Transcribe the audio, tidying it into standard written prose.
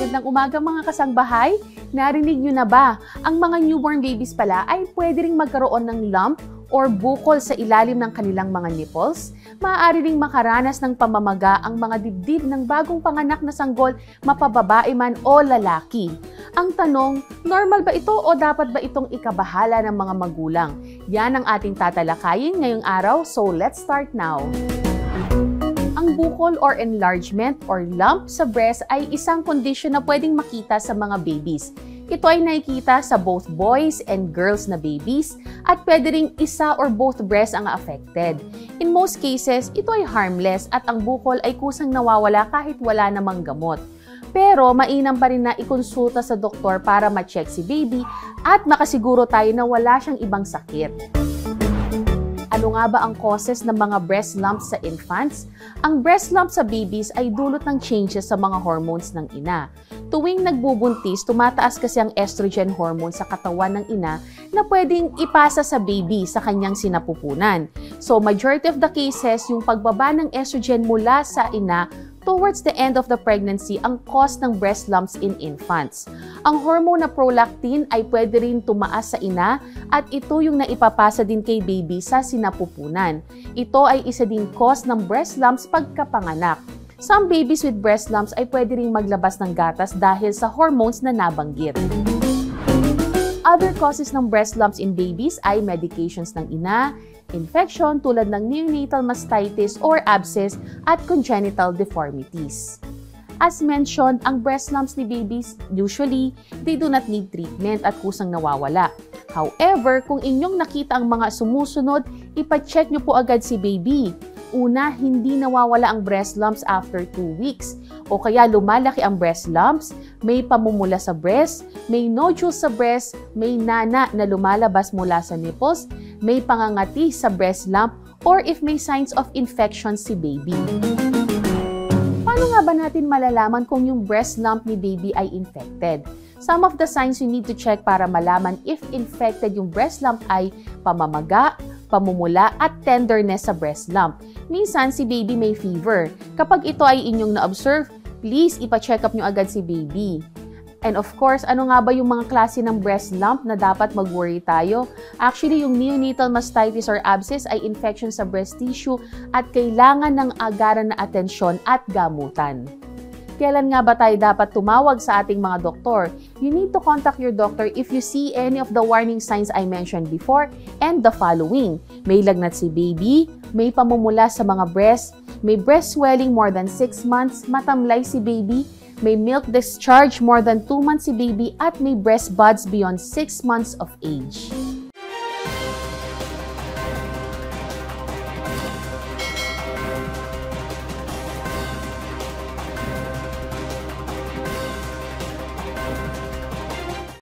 Magandang umaga mga kasangbahay. Narinig nyo na ba? Ang mga newborn babies pala ay pwede ring magkaroon ng lump or bukol sa ilalim ng kanilang mga nipples. Maaari ring makaranas ng pamamaga ang mga dibdib ng bagong panganak na sanggol, mapababae man o lalaki. Ang tanong, normal ba ito o dapat ba itong ikabahala ng mga magulang? Yan ang ating tatalakayin ngayong araw, so let's start now. Ang bukol or enlargement or lump sa breast ay isang kondisyon na pwedeng makita sa mga babies. Ito ay nakikita sa both boys and girls na babies at pwede ring isa or both breasts ang affected. In most cases, ito ay harmless at ang bukol ay kusang nawawala kahit wala namang gamot. Pero mainam pa rin na ikonsulta sa doktor para ma-check si baby at makasiguro tayo na wala siyang ibang sakit. Ano nga ba ang causes ng mga breast lumps sa infants? Ang breast lump sa babies ay dulot ng changes sa mga hormones ng ina. Tuwing nagbubuntis, tumataas kasi ang estrogen hormone sa katawan ng ina na pwedeng ipasa sa baby sa kanyang sinapupunan. So, majority of the cases, yung pagbaba ng estrogen mula sa ina towards the end of the pregnancy ang cause ng breast lumps in infants. Ang hormone na prolactin ay pwede rin tumaas sa ina at ito yung naipapasa din kay baby sa sinapupunan. Ito ay isa din cause ng breast lumps pagkapanganak. Some babies with breast lumps ay pwede rin maglabas ng gatas dahil sa hormones na nabanggit. Other causes ng breast lumps in babies ay medications ng ina, infection tulad ng neonatal mastitis or abscess at congenital deformities. As mentioned, ang breast lumps ni babies, usually, they do not need treatment at kusang nawawala. However, kung inyong nakita ang mga sumusunod, ipacheck nyo po agad si baby. Una, hindi nawawala ang breast lumps after 2 weeks. O kaya lumalaki ang breast lumps, may pamumula sa breast, may nodules sa breast, may nana na lumalabas mula sa nipples, may pangangati sa breast lump, or if may signs of infection si baby. Paano nga ba natin malalaman kung yung breast lump ni baby ay infected? Some of the signs you need to check para malaman if infected yung breast lump ay pamamaga, pamumula at tenderness sa breast lump. Minsan, si baby may fever. Kapag ito ay inyong na-observe, please ipa-check up nyo agad si baby. And of course, ano nga ba yung mga klase ng breast lump na dapat mag-worry tayo? Actually, yung neonatal mastitis or abscess ay infection sa breast tissue at kailangan ng agaran na atensyon at gamutan. Kailan nga ba tayo dapat tumawag sa ating mga doktor? You need to contact your doctor if you see any of the warning signs I mentioned before and the following. May lagnat si baby, may pamumula sa mga breast, may breast swelling more than 6 months, matamlay si baby, may milk discharge more than 2 months si baby, at may breast buds beyond 6 months of age.